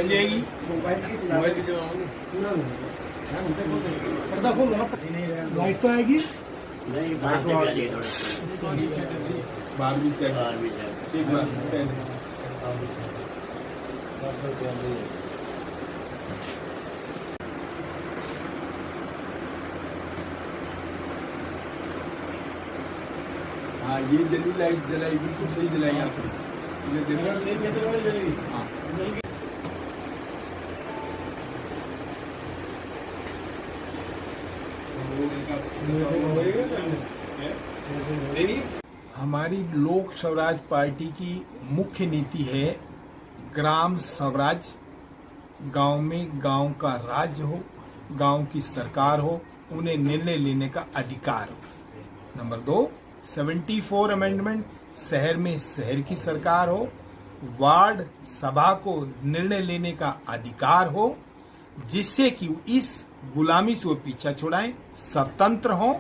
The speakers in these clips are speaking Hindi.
जाएगी। मोबाइल की लाइट तो आएगी। नहीं, बाहर से चलिए थोड़ा। बाहर भी सेट, बाहर भी चलिए। ठीक बात सेट। हाँ, ये जली लाइट जलाई, बिल्कुल सही जलाई आपने। ये देखो, हाँ हमारी लोक स्वराज पार्टी की मुख्य नीति है ग्राम स्वराज। गांव में गांव का राज्य हो, गांव की सरकार हो, उन्हें निर्णय लेने का अधिकार हो। नंबर 2, 74 अमेंडमेंट, शहर में शहर की सरकार हो, वार्ड सभा को निर्णय लेने का अधिकार हो, जिससे कि इस गुलामी से वो पीछा छुड़ाएं, स्वतंत्र हों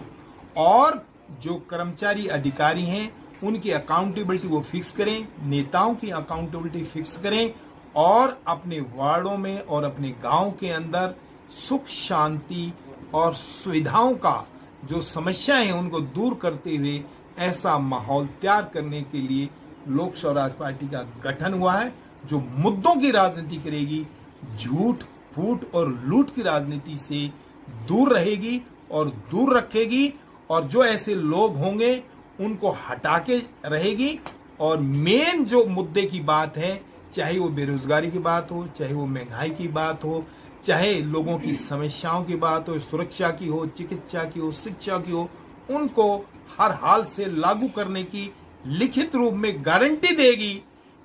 और जो कर्मचारी अधिकारी हैं उनकी अकाउंटेबिलिटी वो फिक्स करें, नेताओं की अकाउंटेबिलिटी फिक्स करें और अपने वार्डों में और अपने गांव के अंदर सुख शांति और सुविधाओं का जो समस्याएं हैं उनको दूर करते हुए ऐसा माहौल तैयार करने के लिए लोक स्वराज पार्टी का गठन हुआ है, जो मुद्दों की राजनीति करेगी, झूठ फूट और लूट की राजनीति से दूर रहेगी और दूर रखेगी, और जो ऐसे लोग होंगे उनको हटा के रहेगी। और मेन जो मुद्दे की बात है, चाहे वो बेरोजगारी की बात हो, चाहे वो महंगाई की बात हो, चाहे लोगों की समस्याओं की बात हो, सुरक्षा की हो, चिकित्सा की हो, शिक्षा की हो, उनको हर हाल से लागू करने की लिखित रूप में गारंटी देगी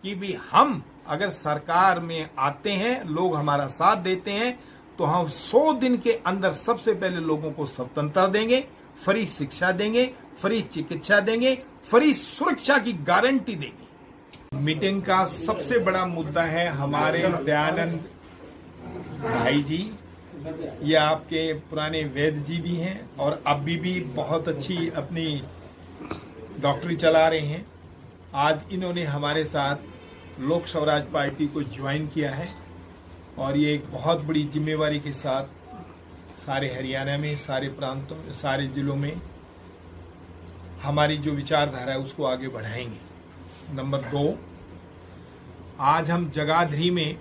कि भी हम अगर सरकार में आते हैं, लोग हमारा साथ देते हैं, तो हम 100 दिन के अंदर सबसे पहले लोगों को स्वतंत्रता देंगे, फ्री शिक्षा देंगे, फ्री चिकित्सा देंगे, फ्री सुरक्षा की गारंटी देंगे। मीटिंग का सबसे बड़ा मुद्दा है हमारे दयानंद भाई जी। ये आपके पुराने वैद्य जी भी हैं और अभी भी बहुत अच्छी अपनी डॉक्टरी चला रहे हैं। आज इन्होंने हमारे साथ लोक स्वराज पार्टी को ज्वाइन किया है और ये एक बहुत बड़ी जिम्मेवारी के साथ सारे हरियाणा में, सारे प्रांतों, सारे जिलों में हमारी जो विचारधारा है उसको आगे बढ़ाएंगे। नंबर 2, आज हम जगाधरी में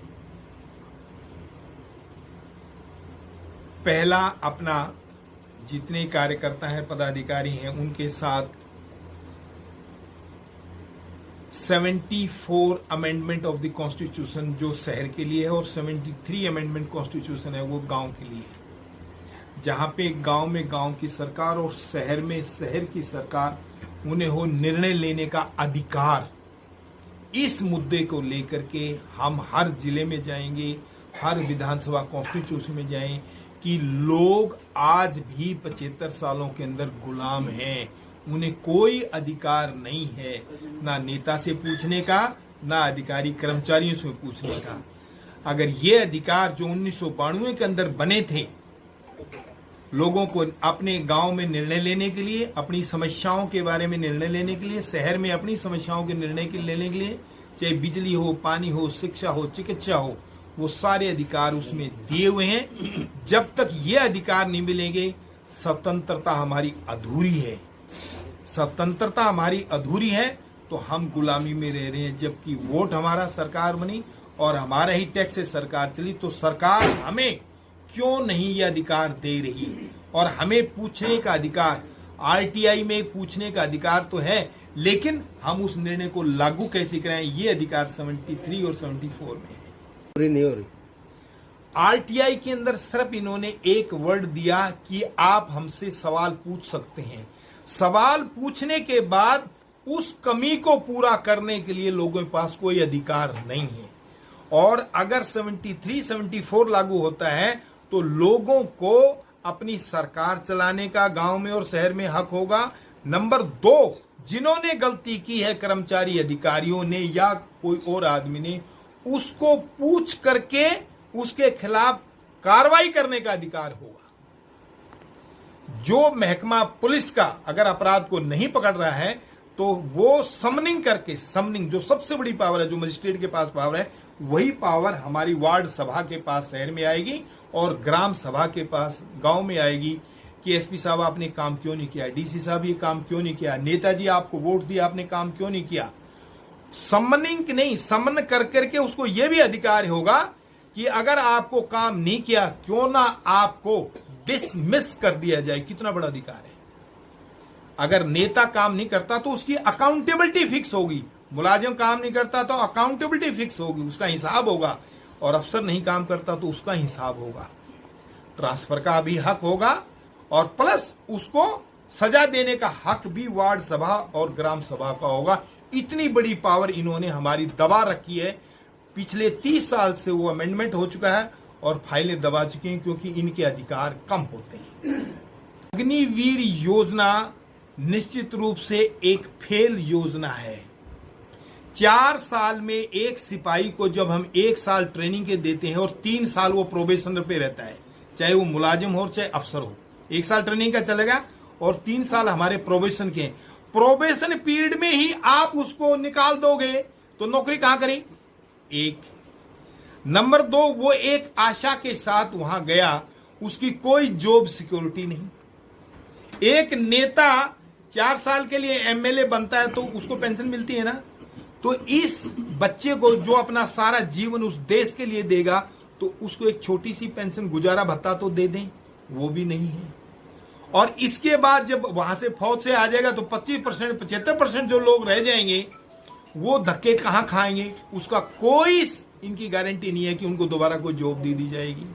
पहला अपना जितने कार्यकर्ता हैं, पदाधिकारी हैं, उनके साथ 74 अमेंडमेंट ऑफ द कॉन्स्टिट्यूशन जो शहर के लिए है और 73 अमेंडमेंट कॉन्स्टिट्यूशन है वो गांव के लिए है, जहां पे गांव में गांव की सरकार और शहर में शहर की सरकार, उन्हें हो निर्णय लेने का अधिकार। इस मुद्दे को लेकर के हम हर जिले में जाएंगे, हर विधानसभा कॉन्स्टिट्यूशन में जाएं कि लोग आज भी 75 सालों के अंदर गुलाम हैं, उन्हें कोई अधिकार नहीं है, ना नेता से पूछने का, ना अधिकारी कर्मचारियों से पूछने का। अगर ये अधिकार जो 1992 के अंदर बने थे, लोगों को अपने गांव में निर्णय लेने के लिए, अपनी समस्याओं के बारे में निर्णय लेने के लिए, शहर में अपनी समस्याओं के निर्णय लेने के लिए, चाहे बिजली हो, पानी हो, शिक्षा हो, चिकित्सा हो, वो सारे अधिकार उसमें दिए हुए हैं। जब तक ये अधिकार नहीं मिलेंगे, स्वतंत्रता हमारी अधूरी है। स्वतंत्रता हमारी अधूरी है तो हम गुलामी में रह रहे हैं। जबकि वोट हमारा सरकार बनी और हमारा ही टैक्स से सरकार चली, तो सरकार हमें क्यों नहीं ये अधिकार दे रही है? और हमें पूछने का अधिकार, आरटीआई में पूछने का अधिकार तो है, लेकिन हम उस निर्णय को लागू कैसे कराएं, ये अधिकार 73 और 74 में है। नहीं हो रही। आरटीआई के अंदर सिर्फ इन्होंने एक वर्ड दिया कि आप हमसे सवाल पूछ सकते हैं। सवाल पूछने के बाद उस कमी को पूरा करने के लिए लोगों के पास कोई अधिकार नहीं है। और अगर 73, 74 लागू होता है तो लोगों को अपनी सरकार चलाने का गांव में और शहर में हक होगा। नंबर 2, जिन्होंने गलती की है, कर्मचारी अधिकारियों ने या कोई और आदमी ने, उसको पूछ करके उसके खिलाफ कार्रवाई करने का अधिकार होगा। जो महकमा पुलिस का अगर अपराध को नहीं पकड़ रहा है तो वो समनिंग करके, समनिंग जो सबसे बड़ी पावर है, जो मजिस्ट्रेट के पास पावर है, वही पावर हमारी वार्ड सभा के पास शहर में आएगी और ग्राम सभा के पास गांव में आएगी कि एसपी साहब आपने काम क्यों नहीं किया, डीसी साहब ये काम क्यों नहीं किया, नेताजी आपको वोट दिया आपने काम क्यों नहीं किया। समनिंग नहीं, समन कर करके उसको यह भी अधिकार होगा कि अगर आपको काम नहीं किया क्यों ना आपको डिसमिस कर दिया जाए। कितना बड़ा अधिकार है। अगर नेता काम नहीं करता तो उसकी अकाउंटेबिलिटी फिक्स होगी, मुलाजिम काम नहीं करता तो अकाउंटेबिलिटी फिक्स होगी, उसका हिसाब होगा, और अफसर नहीं काम करता तो उसका हिसाब होगा। ट्रांसफर का भी हक होगा और प्लस उसको सजा देने का हक भी वार्ड सभा और ग्राम सभा का होगा। इतनी बड़ी पावर इन्होंने हमारी दबा रखी है। पिछले 30 साल से वो अमेंडमेंट हो चुका है और फाइलें दबा चुकी हैं क्योंकि इनके अधिकार कम होते हैं। अग्निवीर योजना निश्चित रूप से एक फेल योजना है। 4 साल में एक सिपाही को जब हम 1 साल ट्रेनिंग के देते हैं और 3 साल वो प्रोबेशन पे रहता है, चाहे वो मुलाजिम हो चाहे अफसर हो, 1 साल ट्रेनिंग का चलेगा और 3 साल हमारे प्रोबेशन के। प्रोबेशन पीरियड में ही आप उसको निकाल दोगे तो नौकरी कहां करें? एक नंबर 2, वो एक आशा के साथ वहां गया, उसकी कोई जॉब सिक्योरिटी नहीं। एक नेता 4 साल के लिए एमएलए बनता है तो उसको पेंशन मिलती है ना। तो इस बच्चे को जो अपना सारा जीवन उस देश के लिए देगा तो उसको एक छोटी सी पेंशन, गुजारा भत्ता तो दे दें, वो भी नहीं है। और इसके बाद जब वहां से फौज से आ जाएगा तो 25%, 75% जो लोग रह जाएंगे वो धक्के कहां खाएंगे, उसका कोई इनकी गारंटी नहीं है कि उनको दोबारा कोई जॉब दे दी जाएगी।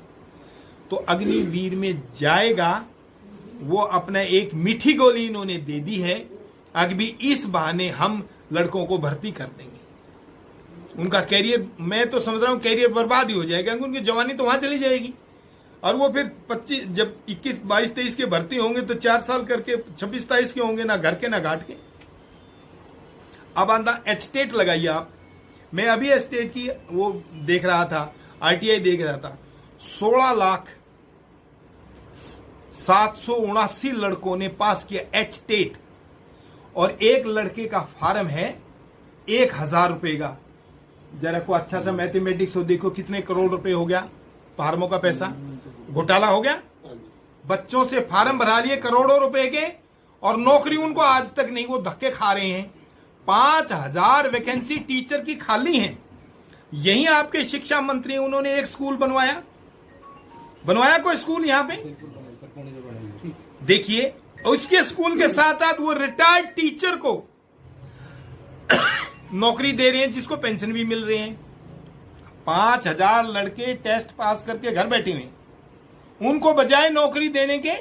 तो अग्निवीर में जाएगा वो अपना एक मीठी गोली इन्होंने दे दी है। अभी इस बहाने हम लड़कों को भर्ती कर देंगे, उनका कैरियर, मैं तो समझ रहा हूं कैरियर बर्बाद ही हो जाएगा, उनकी जवानी तो वहां चली जाएगी। और वो फिर 25 जब 21, 22, 23 के भर्ती होंगे तो 4 साल करके 26, 27 के होंगे, ना घर के ना घाट के। अब आंदा एस्टेट लगाइए आप। मैं अभी एस्टेट की वो देख रहा था, आरटीआई देख रहा था। 16,779 लड़कों ने पास किया एस्टेट, और एक लड़के का फार्म है 1,000 रुपए का। जरा को अच्छा सा मैथमेटिक्स हो, देखो कितने करोड़ रुपए हो गया फार्मों का पैसा, घोटाला हो गया। बच्चों से फार्म भरा लिए करोड़ों रुपए के और नौकरी उनको आज तक नहीं, वो धक्के खा रहे हैं। 5,000 वैकेंसी टीचर की खाली हैं। यही आपके शिक्षा मंत्री, उन्होंने एक स्कूल बनवाया कोई स्कूल यहां पे देखिए। उसके स्कूल के साथ साथ वो रिटायर्ड टीचर को नौकरी दे रहे हैं जिसको पेंशन भी मिल रहे हैं। 5,000 लड़के टेस्ट पास करके घर बैठे हुए, उनको बजाय नौकरी देने के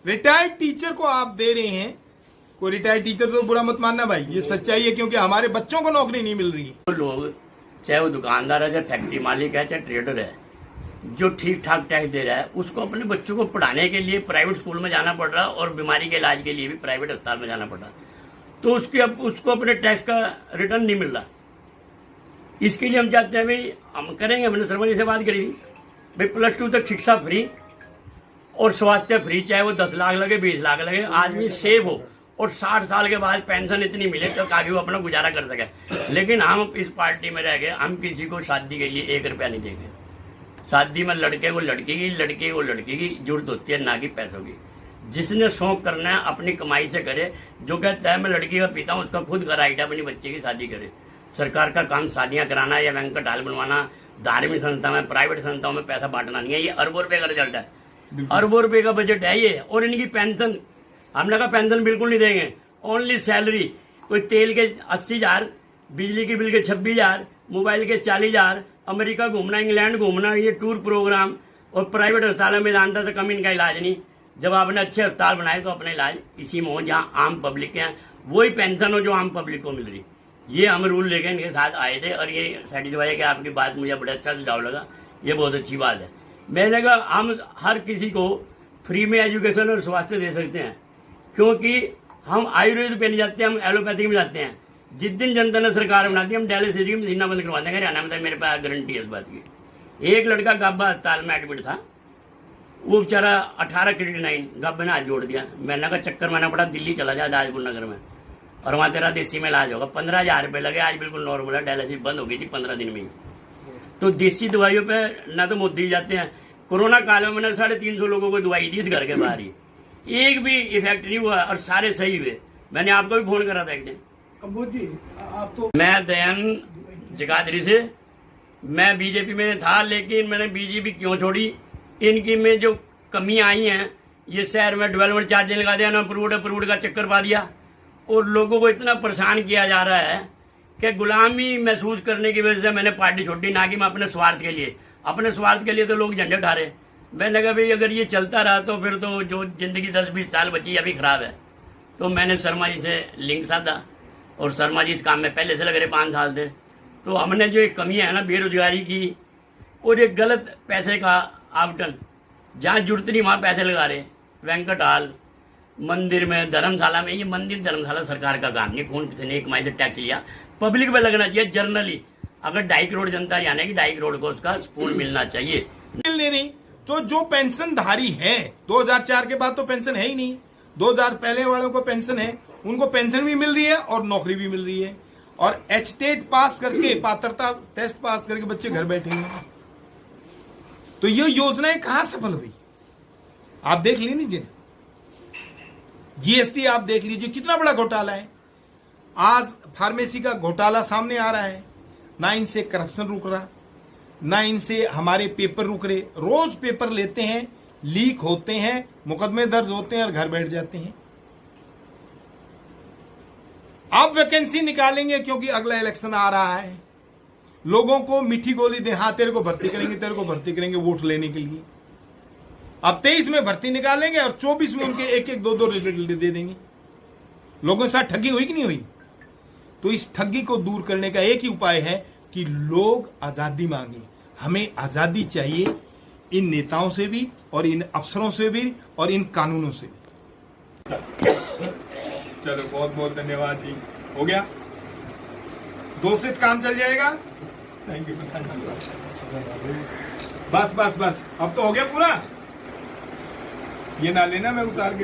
रिटायर्ड टीचर को आप दे रहे हैं। कोई रिटायर्ड टीचर तो बुरा मत मानना भाई, ये सच्चाई है, क्योंकि हमारे बच्चों को नौकरी नहीं मिल रही है। तो लोग, चाहे वो दुकानदार है, चाहे फैक्ट्री मालिक है, चाहे ट्रेडर है, जो ठीक ठाक टैक्स दे रहा है, उसको अपने बच्चों को पढ़ाने के लिए प्राइवेट स्कूल में जाना पड़ रहा है और बीमारी के इलाज के लिए भी प्राइवेट अस्पताल में जाना पड़ रहा है। तो उसको अपने टैक्स का रिटर्न नहीं मिल रहा। इसके लिए हम चाहते हैं भाई, हम करेंगे, हमने शर्मा जी से बात करी थी भाई, +2 तक शिक्षा फ्री और स्वास्थ्य फ्री, चाहे वो 10 लाख लगे, 20 लाख लगे, आदमी सेव हो और 60 साल के बाद पेंशन इतनी मिले तो आगे वो अपना गुजारा कर सके। लेकिन हम इस पार्टी में रह गए, हम किसी को शादी के लिए 1 रुपया नहीं देंगे। शादी में लड़के को लड़की की, लड़के को लड़की की जरूरत होती है, ना कि पैसों की। जिसने शौक करना है अपनी कमाई से करे। जो कहता है मैं लड़की का पीता हूँ, उसका खुद का राइट है अपनी बच्चे की शादी करे। सरकार का काम शादियां कराना या बैंक्वेट हॉल बनवाना, धार्मिक संस्था में, प्राइवेट संस्थाओं में पैसा बांटना नहीं है। ये अरबों रुपए का रिजल्ट है, अरबों रुपए का बजट है ये। और इनकी पेंशन, हमने कहा पेंशन बिल्कुल नहीं देंगे, ओनली सैलरी। कोई तेल के 80,000, बिजली के बिल के 26,000, मोबाइल के 40,000, अमेरिका घूमना, इंग्लैंड घूमना, ये टूर प्रोग्राम। और प्राइवेट अस्पतालों में जानता था कम इनका इलाज नहीं। जब आपने अच्छे अस्पताल बनाए तो अपने इलाज इसी में हो जहाँ आम पब्लिक के, वही पेंशन हो जो आम पब्लिक को मिल रही। ये हम रूल लेके इनके साथ आए थे और ये सेटिस्फाई है कि आपकी बात मुझे बड़ा अच्छा सुझाव लगा, ये बहुत अच्छी बात है। मैंने कहा हम हर किसी को फ्री में एजुकेशन और स्वास्थ्य दे सकते हैं, क्योंकि हम आयुर्वेद पे नहीं जाते, हम एलोपैथी में जाते हैं। जिस दिन जनता ने सरकार बनाती है, हम डायलिसिस की मशीना बंद करवा देंगे हरियाणा में। तो मेरे पास गारंटी है इस बात की। एक लड़का गाबा अस्पताल में एडमिट था, वो बेचारा 18 क्रिएटिनाइन, गाबे ने हाथ जोड़ दिया। मैंने कहा चक्कर मारना पड़ा, दिल्ली चला जा दाजपुर नगर में, और वहां तेरा देसी में इलाज होगा। 15,000 रुपये लगे, आज बिल्कुल नॉर्मल है। डायलिसिस बंद हो गई थी 15 दिन में ही। तो देसी दवाइयों पे ना तो मोदी जाते हैं। कोरोना काल में मैंने 350 लोगों को दवाई दी इस घर के बाहर ही, एक भी इफेक्ट नहीं हुआ और सारे सही हुए। मैंने आपको भी फोन करा था एक दिन। अबू जी आप तो मैं दयान जगाधरी से, मैं बीजेपी में था, लेकिन मैंने बीजेपी क्यों छोड़ी, इनकी में जो कमियां आई हैं, ये शहर में डेवलपमेंट चार्ज लगा दिया ना, अप्रूव्ड का चक्कर पा दिया और लोगों को इतना परेशान किया जा रहा है कि गुलामी महसूस करने की वजह से मैंने पार्टी छोड़ी, ना कि मैं अपने स्वार्थ के लिए। अपने स्वार्थ के लिए तो लोग झंडे उठा रहे। मैंने कहा भाई अगर ये चलता रहा तो फिर तो जो जिंदगी 10-20 साल बची अभी खराब है। तो मैंने शर्मा जी से लिंक साधा और शर्मा जी इस काम में पहले से लग रहे 5 साल थे। तो हमने जो एक कमियां है ना बेरोजगारी की और एक गलत पैसे का आवंटन, जहाँ जरूरत नहीं वहाँ पैसे लगा रहे, वेंकट हॉल, मंदिर में, धर्मशाला में। ये मंदिर धर्मशाला सरकार का काम नहीं, कौन किसी ने कमाई से टैक्स लिया, पब्लिक पे लगना चाहिए जर्नली। अगर 2.5 करोड़ जनता हरियाणा की 2.5 करोड़ को उसका स्पून मिलना चाहिए। मिल नहीं। तो जो पेंशनधारी है 2004 के बाद तो पेंशन है ही नहीं, 2000 पहले वालों को पेंशन है, उनको पेंशन भी मिल रही है और नौकरी भी मिल रही है, और एचटेट पास करके, पात्रता टेस्ट पास करके बच्चे घर बैठे हैं। तो ये योजनाएं कहां सफल हुई आप देख लीजिए। जीएसटी आप देख लीजिए कितना बड़ा घोटाला है। आज फार्मेसी का घोटाला सामने आ रहा है, ना इनसे करप्शन रुक रहा, ना इनसे हमारे पेपर रुक रहे। रोज पेपर लेते हैं, लीक होते हैं, मुकदमे दर्ज होते हैं और घर बैठ जाते हैं। अब वैकेंसी निकालेंगे क्योंकि अगला इलेक्शन आ रहा है, लोगों को मीठी गोली दे, हाँ तेरे को भर्ती करेंगे, तेरे को भर्ती करेंगे वोट लेने के लिए। अब 23 में भर्ती निकालेंगे और 24 में उनके 1-1, 2-2 रिजल्ट दे देंगे। लोगों के साथ ठगी हुई कि नहीं हुई? तो इस ठगी को दूर करने का एक ही उपाय है कि लोग आजादी मांगे। हमें आजादी चाहिए, इन नेताओं से भी और इन अफसरों से भी और इन कानूनों से भी। चलो बहुत बहुत धन्यवाद जी, हो गया 2 से काम चल जाएगा। Thank you. बस बस बस अब तो हो गया पूरा। ये ना लेना, मैं उतार के